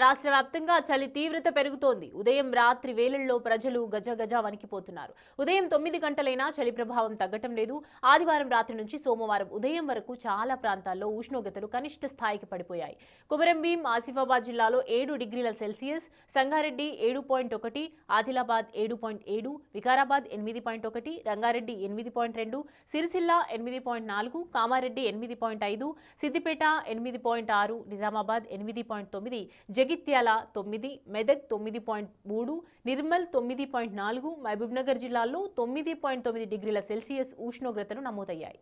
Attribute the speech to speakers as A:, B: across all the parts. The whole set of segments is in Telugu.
A: రాష్ట్ర వ్యాప్తంగా చలి తీవ్రత పెరుగుతోంది. ఉదయం రాత్రి వేళల్లో ప్రజలు గజగజ వణికిపోతున్నారు. ఉదయం 9 గంటలైనా చలి ప్రభావం తగ్గటం లేదు. ఆదివారం రాత్రి నుంచి సోమవారం ఉదయం వరకు చాలా ప్రాంతాల్లో ఉష్ణోగ్రతలు కనిష్ట స్థాయికి పడిపోయాయి. కొమరంభీం, ఆసిఫాబాద్ జిల్లాలో 7 డిగ్రీల సెల్సియస్, సంగారెడ్డి 7.1, ఆదిలాబాద్ 7.7, వికారాబాద్ 8.1, రంగారెడ్డి 8.2, సిరిసిల్ల 8.4, కామారెడ్డి 8.5, సిద్దిపేట 8.6, నిజామాబాద్ 8.9, జగిత్యాల 9, మెదక్ 9.3, నిర్మల్ 9.4, మహబూబ్నగర్ జిల్లాల్లో 9.9 డిగ్రీల సెల్సియస్ ఉష్ణోగ్రతలు నమోదయ్యాయి.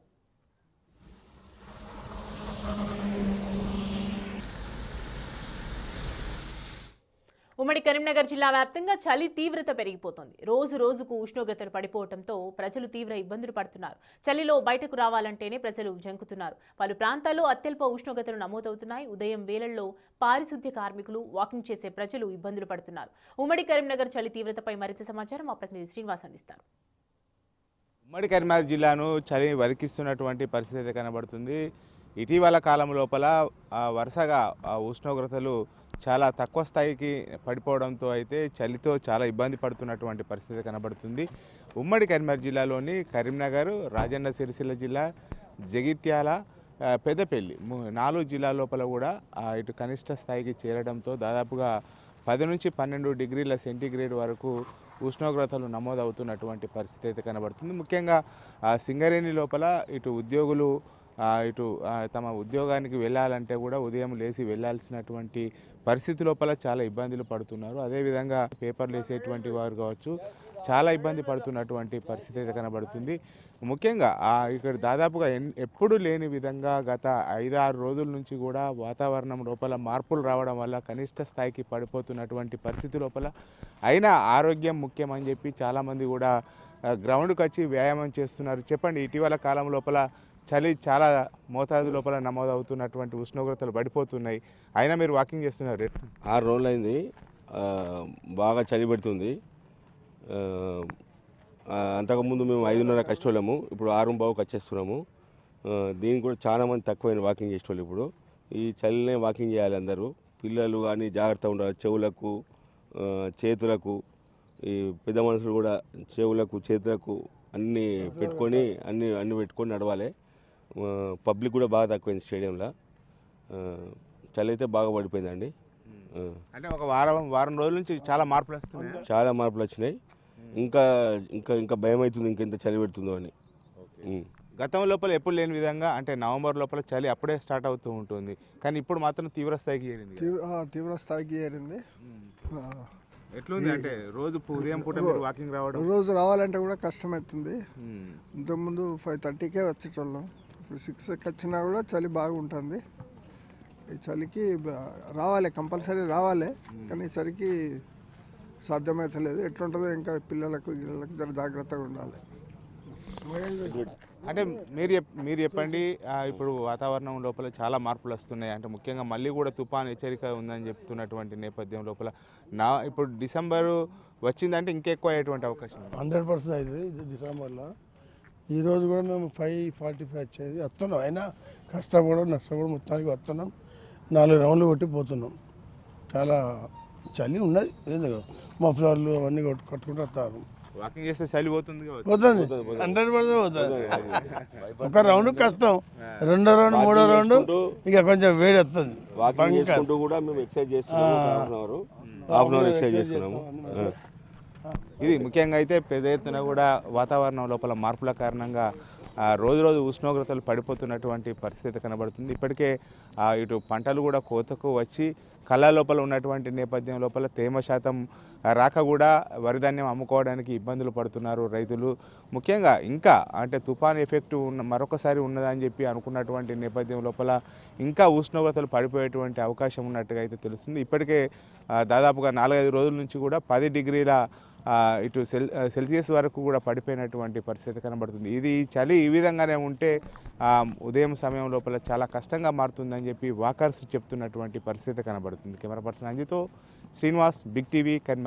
A: ఉమ్మడి కరీంనగర్ జిల్లా వ్యాప్తంగా చలి తీవ్రత పెరిగిపోతోంది. రోజు రోజుకు ఉష్ణోగ్రతలు పడిపోవడంతో ప్రజలు తీవ్ర ఇబ్బందులు పడుతున్నారు. చలిలో బయటకు రావాలంటేనే ప్రజలు జంకుతున్నారు. పలు ప్రాంతాల్లో అత్యల్ప ఉష్ణోగ్రతలు నమోదవుతున్నాయి. ఉదయం వేళల్లో పారిశుద్ధ్య కార్మికులు, వాకింగ్ చేసే ప్రజలు ఇబ్బందులు పడుతున్నారు. ఉమ్మడి కరీంనగర్ చలి తీవ్రతపై మరింత సమాచారం మా ప్రతినిధి శ్రీనివాస్ అందిస్తారు.
B: ఉమ్మడి కరీంనగర్ జిల్లాను చలి వరికిస్తున్నటువంటి పరిస్థితి కనబడుతుంది. ఇటీవల కాలం లోపల వరుసగా ఉష్ణోగ్రతలు చాలా తక్కువ స్థాయికి పడిపోవడంతో అయితే చలితో చాలా ఇబ్బంది పడుతున్నటువంటి పరిస్థితి కనబడుతుంది. ఉమ్మడి కరీంనగర్ జిల్లాలోని కరీంనగర్, రాజన్న సిరిసిల్ల జిల్లా, జగిత్యాల, పెద్దపల్లి 4 జిల్లాల లోపల కూడా ఇటు కనిష్ట స్థాయికి చేరడంతో దాదాపుగా 10 నుంచి 12 డిగ్రీల సెంటీగ్రేడ్ వరకు ఉష్ణోగ్రతలు నమోదవుతున్నటువంటి పరిస్థితి అయితే కనబడుతుంది. ముఖ్యంగా సింగరేణి లోపల ఇటు ఉద్యోగులు ఇటు తమ ఉద్యోగానికి వెళ్ళాలంటే కూడా ఉదయం లేచి వెళ్ళాల్సినటువంటి పరిస్థితి లోపల చాలా ఇబ్బందులు పడుతున్నారు. అదేవిధంగా పేపర్లు వేసేటువంటి వారు కావచ్చు, చాలా ఇబ్బంది పడుతున్నటువంటి పరిస్థితి అయితే కనబడుతుంది. ముఖ్యంగా ఇక్కడ దాదాపుగా ఎప్పుడు లేని విధంగా గత 5-6 రోజుల నుంచి కూడా వాతావరణం లోపల మార్పులు రావడం వల్ల కనిష్ట స్థాయికి పడిపోతున్నటువంటి పరిస్థితి లోపల అయినా ఆరోగ్యం ముఖ్యం అని చెప్పి చాలామంది కూడా గ్రౌండ్కి వచ్చి వ్యాయామం చేస్తున్నారు. చెప్పండి, ఇటీవల కాలం లోపల చలి చాలా మోతాదు లోపల నమోదవుతున్నటువంటి ఉష్ణోగ్రతలు పడిపోతున్నాయి, అయినా మీరు వాకింగ్ చేస్తున్నారు.
C: 6 రోజులైంది, బాగా చలి పెడుతుంది. అంతకుముందు మేము 5:30 కష్టోళ్ళము, ఇప్పుడు 6:15 వచ్చేస్తున్నాము. దీనికి కూడా చాలామంది తక్కువైన వాకింగ్ చేసేవాళ్ళు. ఇప్పుడు ఈ చలినే వాకింగ్ చేయాలి అందరూ. పిల్లలు కానీ జాగ్రత్తగా ఉండాలి. చెవులకు, చేతులకు, ఈ పెద్ద మనుషులు కూడా చెవులకు, చేతులకు అన్నీ పెట్టుకొని అన్నీ పెట్టుకొని నడవాలి. పబ్లిక్ కూడా బాగా తక్కువైంది స్టేడియంలో. చలి అయితే బాగా పడిపోయిందండి.
B: అంటే ఒక వారం రోజుల నుంచి చాలా మార్పులు వస్తున్నాయి.
C: చాలా మార్పులు వచ్చినాయి. ఇంకా ఇంకా ఇంకా భయం అవుతుంది, ఇంకెంత చలి పెడుతుందో అని.
B: గతం లోపల ఎప్పుడు లేని విధంగా అంటే నవంబర్ లోపల చలి అప్పుడే స్టార్ట్ అవుతూ ఉంటుంది, కానీ ఇప్పుడు మాత్రం తీవ్ర స్థాయికి
D: ఏరింది.
B: ఎట్లుంది అంటే రోజు ఉదయం పూట వాకింగ్ రావడం?
D: రోజు రావాలంటే కూడా కష్టమవుతుంది. ఇంతకుముందు 5:30కే వచ్చేటోళ్ళం, ఇప్పుడు 6కి వచ్చినా కూడా చలి బాగుంటుంది. ఈ చలికి రావాలి, కంపల్సరీ రావాలి, కానీ చలికి సాధ్యమవుతలేదు. ఎట్లుంటుందో ఇంకా పిల్లలకు జర జాగ్రత్తగా ఉండాలి.
B: అంటే మీరు చెప్పండి, ఇప్పుడు వాతావరణం లోపల చాలా మార్పులు వస్తున్నాయి. అంటే ముఖ్యంగా మళ్ళీ కూడా తుఫాన్ హెచ్చరిక ఉందని చెప్తున్నటువంటి నేపథ్యం లోపల ఇప్పుడు డిసెంబరు వచ్చిందంటే ఇంకెక్కువ అయ్యేటువంటి అవకాశం
E: 100% అవుతుంది. ఇది డిసెంబర్లో ఈరోజు కూడా మేము 5:45 వచ్చేది వస్తున్నాం. అయినా కష్టపడడం నష్టపడడం మొత్తానికి వస్తున్నాం. 4 రౌండ్లు కొట్టిపోతున్నాం. చాలా చలి ఉన్నది. మఫ్లర్లు అవన్నీ కట్టుకుంటూ వస్తారు.
B: వాకింగ్ చేస్తే చలి పోతుంది,
E: 100% పోతుంది. ఒక రౌండ్ కష్టం, 2వ రౌండ్ 3వ రౌండ్ ఇక కొంచెం వేడి వస్తుంది.
C: కూడా మేము ఎక్సర్సైజ్ చేస్తున్నాము, హాఫ్ అన్ అవర్ ఎక్సర్సైజ్ చేస్తున్నాము.
B: ఇది ముఖ్యంగా అయితే పెద్ద ఎత్తున కూడా వాతావరణం లోపల మార్పుల కారణంగా రోజు ఉష్ణోగ్రతలు పడిపోతున్నటువంటి పరిస్థితి కనబడుతుంది. ఇప్పటికే ఇటు పంటలు కూడా కోతకు వచ్చి కళ్ళ లోపల ఉన్నటువంటి నేపథ్యం లోపల తేమ శాతం రాక కూడా వరిధాన్యం అమ్ముకోవడానికి ఇబ్బందులు పడుతున్నారు రైతులు. ముఖ్యంగా ఇంకా అంటే తుఫాన్ ఎఫెక్ట్ మరొకసారి ఉన్నదని చెప్పి అనుకున్నటువంటి నేపథ్యం లోపల ఇంకా ఉష్ణోగ్రతలు పడిపోయేటువంటి అవకాశం ఉన్నట్టుగా అయితే తెలుస్తుంది. ఇప్పటికే దాదాపుగా 4-5 రోజుల నుంచి కూడా 10 డిగ్రీల ఇటు సెల్సియస్ వరకు కూడా పడిపోయినటువంటి పరిస్థితి కనబడుతుంది. ఇది చలి ఈ విధంగానే ఉంటే ఉదయం సమయం లోపల చాలా కష్టంగా మారుతుందని చెప్పి వాకర్స్ చెప్తున్నటువంటి పరిస్థితి కనబడుతుంది. కెమెరా పర్సన్ అంజితో శ్రీనివాస్, బిగ్ టీవీ, కరీంనగర్.